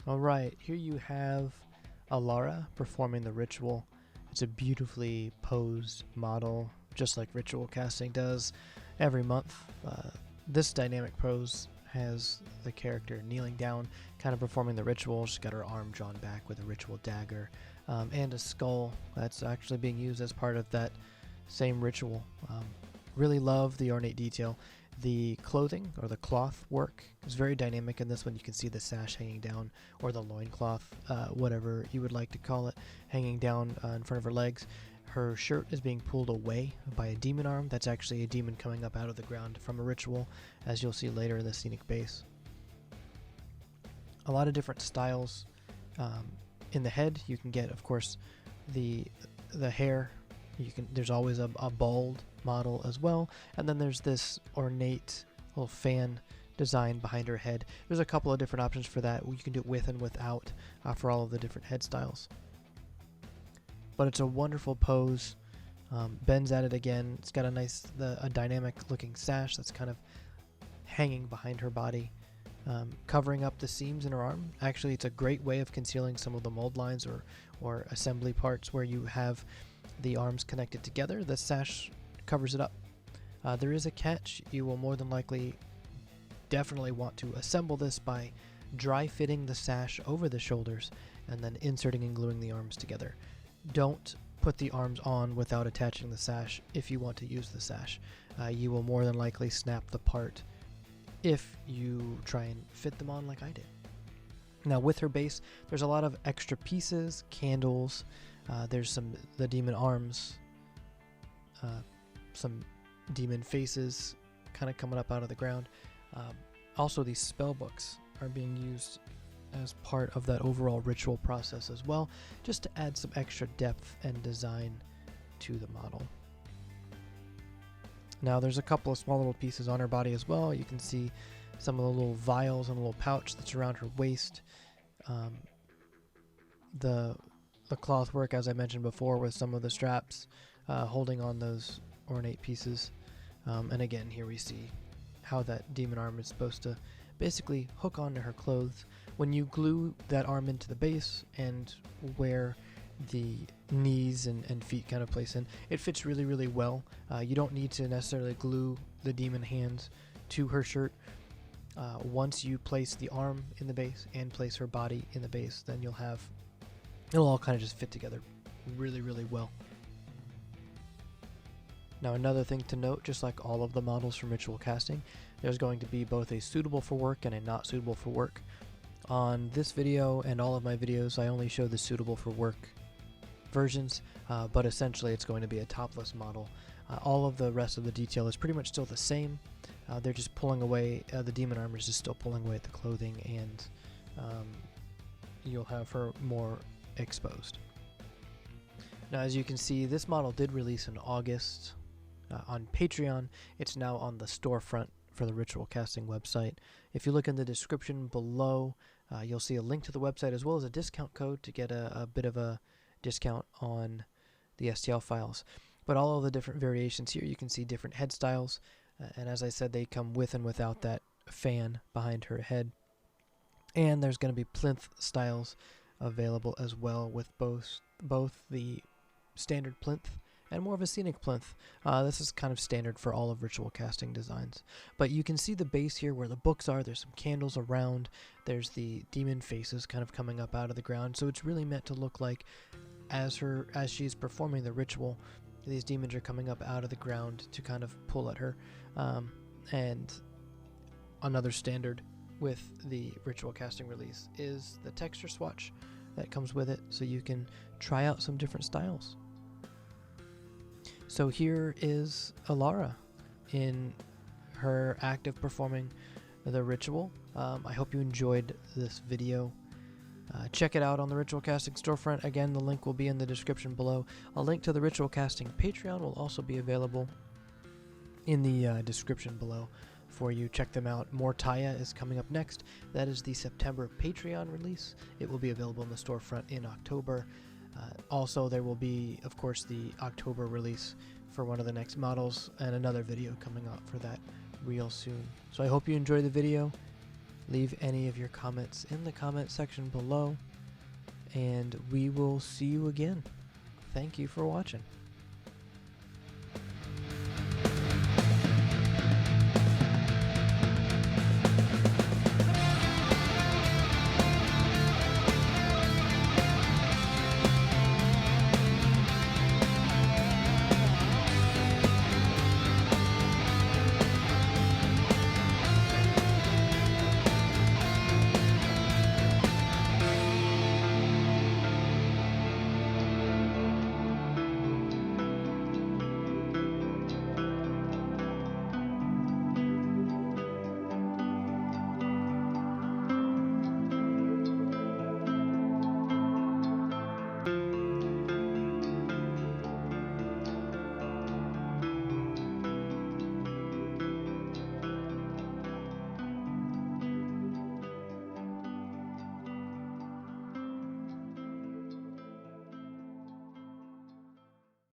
Alright, here you have Alara performing the ritual. It's a beautifully posed model, just like ritual casting does every month. This dynamic pose has the character kneeling down, kind of performing the ritual. She's got her arm drawn back with a ritual dagger, and a skull that's actually being used as part of that same ritual. Really love the ornate detail. The clothing or the cloth work is very dynamic in this one. You can see the sash hanging down, or the loincloth, whatever you would like to call it, hanging down in front of her legs. Her shirt is being pulled away by a demon arm. That's actually a demon coming up out of the ground from a ritual, as you'll see later in the scenic base. A lot of different styles. In the head, you can get, of course, the hair. There's always a bald model as well, and then there's this ornate little fan design behind her head. There's a couple of different options for that. You can do it with and without for all of the different head styles. But it's a wonderful pose. Bends at it again. It's got a dynamic looking sash that's kind of hanging behind her body, covering up the seams in her arm. Actually, it's a great way of concealing some of the mold lines or assembly parts where you have the arms connected together. The sash covers it up. There is a catch. You will more than likely definitely want to assemble this by dry fitting the sash over the shoulders and then inserting and gluing the arms together. Don't put the arms on without attaching the sash if you want to use the sash. You will more than likely snap the part if you try and fit them on like I did. Now with her base, there's a lot of extra pieces, candles, there's the demon arms, some demon faces kind of coming up out of the ground. Also, these spell books are being used as part of that overall ritual process as well, just to add some extra depth and design to the model. Now there's a couple of small little pieces on her body as well. You can see some of the little vials and a little pouch that's around her waist. The cloth work, as I mentioned before, with some of the straps holding on those ornate pieces. And again, here we see how that demon arm is supposed to basically hook onto her clothes. When you glue that arm into the base and where the knees and feet kind of place in, it fits really, really well. You don't need to necessarily glue the demon hands to her shirt. Once you place the arm in the base and place her body in the base, then it'll all kind of just fit together really, really well. Now another thing to note, just like all of the models from ritual casting, there's going to be both a suitable for work and a not suitable for work. On this video and all of my videos, I only show the suitable for work versions, but essentially it's going to be a topless model. All of the rest of the detail is pretty much still the same. They're just pulling away, the demon armor is just still pulling away at the clothing, and you'll have her more exposed. Now, as you can see, this model did release in August on Patreon. It's now on the storefront for the ritual casting website. If you look in the description below, you'll see a link to the website as well as a discount code to get a bit of a discount on the STL files. But all of the different variations here, you can see different head styles, and as I said, they come with and without that fan behind her head. And there's going to be plinth styles available as well, with both the standard plinth and more of a scenic plinth. This is kind of standard for all of ritual casting designs. But you can see the base here where the books are. There's some candles around. There's the demon faces kind of coming up out of the ground. So it's really meant to look like as she's performing the ritual, these demons are coming up out of the ground to kind of pull at her. And another standard with the ritual casting release is the texture swatch that comes with it, so you can try out some different styles. So here is Alara in her act of performing the ritual. I hope you enjoyed this video. Check it out on the Ritual Casting storefront. Again, the link will be in the description below. A link to the Ritual Casting Patreon will also be available in the description below for you. Check them out. More Taya is coming up next. That is the September Patreon release. It will be available in the storefront in October. Also, there will be, of course, the October release for one of the next models and another video coming out for that real soon. So I hope you enjoy the video. Leave any of your comments in the comment section below, and we will see you again. Thank you for watching.